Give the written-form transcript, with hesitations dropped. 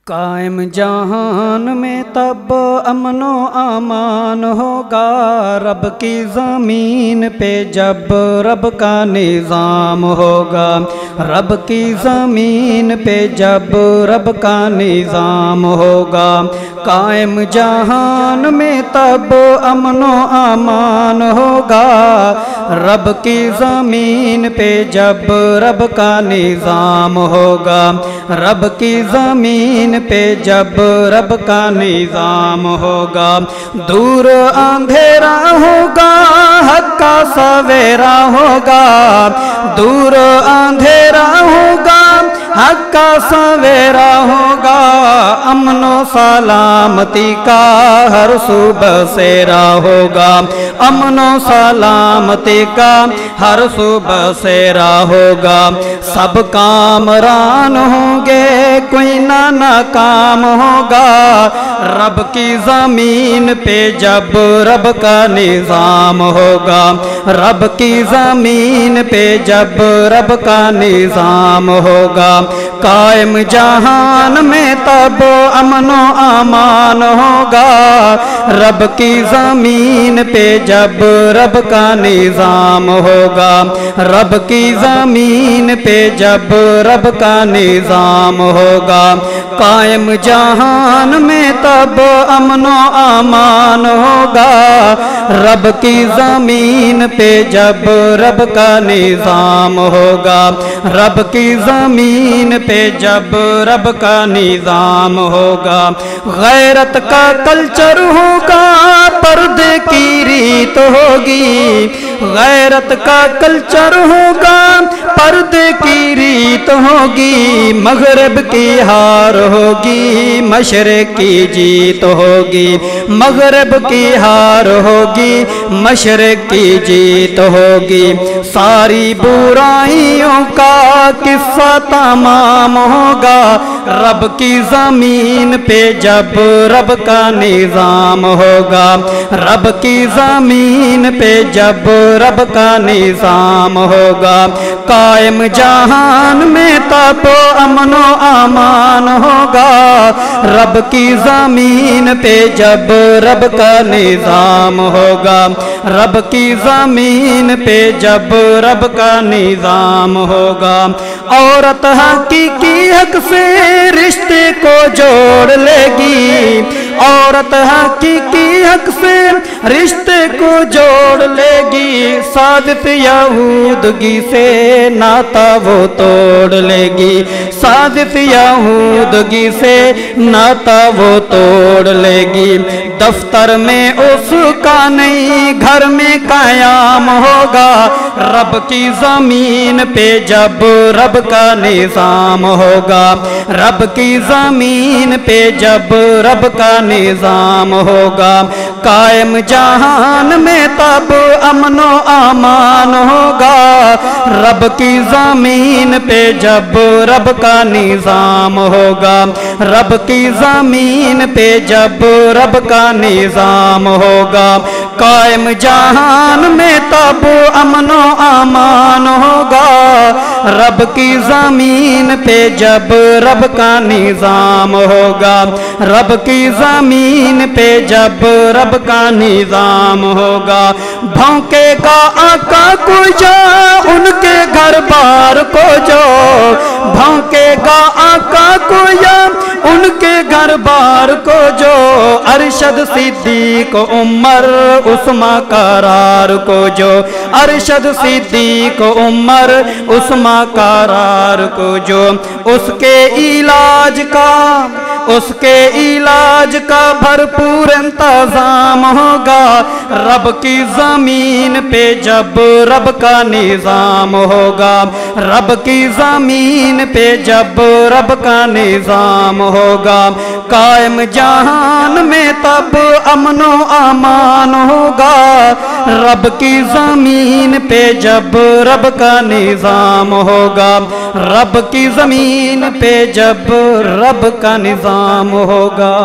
قائم جہان میں تب امن و امان ہوگا، رب کی زمین پہ جب رب کا نظام ہوگا، رب کی زمین پہ جب رب کا نظام ہوگا۔ قائم جہان میں تب امن و امان ہوگا، رب کی زمین پہ جب رب کا نظام ہوگا، رب کی زمین پہ جب رب کا نظام ہوگا۔ دور اندھیرا ہوگا، حق کا سویرا ہوگا، دور اندھیرا ہوگا، حق کا سویرا ہوگا، امن و سلامتی کا ہر صبح سیرا ہوگا، امن و سلامتی کا ہر صبح سیرا ہوگا۔ سب کامران ہوں گے، کوئی نہ ناکام ہوگا، رب کی زمین پہ جب رب کا نظام ہوگا، رب کی زمین پہ جب رب کا نظام ہوگا۔ قائم جہان میں تب امن و امان ہوگا، رب کی زمین پہ جب رب کا نظام ہوگا، رب کی زمین پہ جب رب کا نظام ہوگا۔ قائم جہان میں تب امن و امان ہوگا، رب کی زمین پہ جب رب کا نظام ہوگا، رب کی زمین پہ جب رب کا نظام ہوگا۔ غیرت کا کلچر ہوگا، پردے کی ریت ہوگی، غیرت کا کلچر ہوگا، پردے کی ریت ہوگی، مغرب کی ہار ہوگی، مشرق کی جیت ہوگی، مغرب کی ہار ہوگی، مشرق کی جیت ہوگی۔ ساری برائیوں کا قصہ تمام ہوگا، رب کی زمین پہ جب رب کا نظام ہوگا، رب کی زمین پہ جب رب کا نظام ہوگا۔ قائم جہان میں تب امن و امان ہوگا، رب کی زمین پہ جب رب کا نظام ہوگا، رب کی زمین پہ جب رب کا نظام ہوگا۔ عورت حقیقی حق سے رشتے کو جوڑ لے گی، عورت حقیقی حق سے رشتے کو جوڑ لے گی، صادق یہودگی سے ناتا وہ توڑ لے گی، صادق یہودگی سے ناتا وہ توڑ لے گی۔ دفتر میں اس کا نہیں، گھر میں قیام ہوگا، رب کی زمین پہ جب رب کا نظام ہوگا، رب کی زمین پہ جب رب کا نظام ہوگا۔ قائم جہان میں تب امن و امان ہوگا، رب کی زمین پہ جب رب کا نظام ہوگا، رب کی زمین پہ جب رب کا نظام ہوگا۔ قائم جہان میں تب امن و امان ہوگا، رب کی زمین پہ جب رب کا نظام ہوگا، رب کی زمین پہ جب رب کا نظام ہوگا۔ بھونکے گا آقا کو جا ان کے گھر بار کو جو، بھونکے گا آقا کو یا ان کے گھر بار کو جو، ارشد صدیق عمر عثمان قرار کو جو، ارشد صدیق عمر عثمان قرار کو جو، اس کے علاج کا بھرپور انتظام ہوگا، رب کی زمین پہ جب رب کا نظام ہوگا، رب کی زمین پہ جب رب کا نظام ہوگا۔ قائم جہان میں تب امن و امان ہوگا، رب کی زمین پہ جب رب کا نظام ہوگا، رب کی زمین پہ جب رب کا نظام ہوگا۔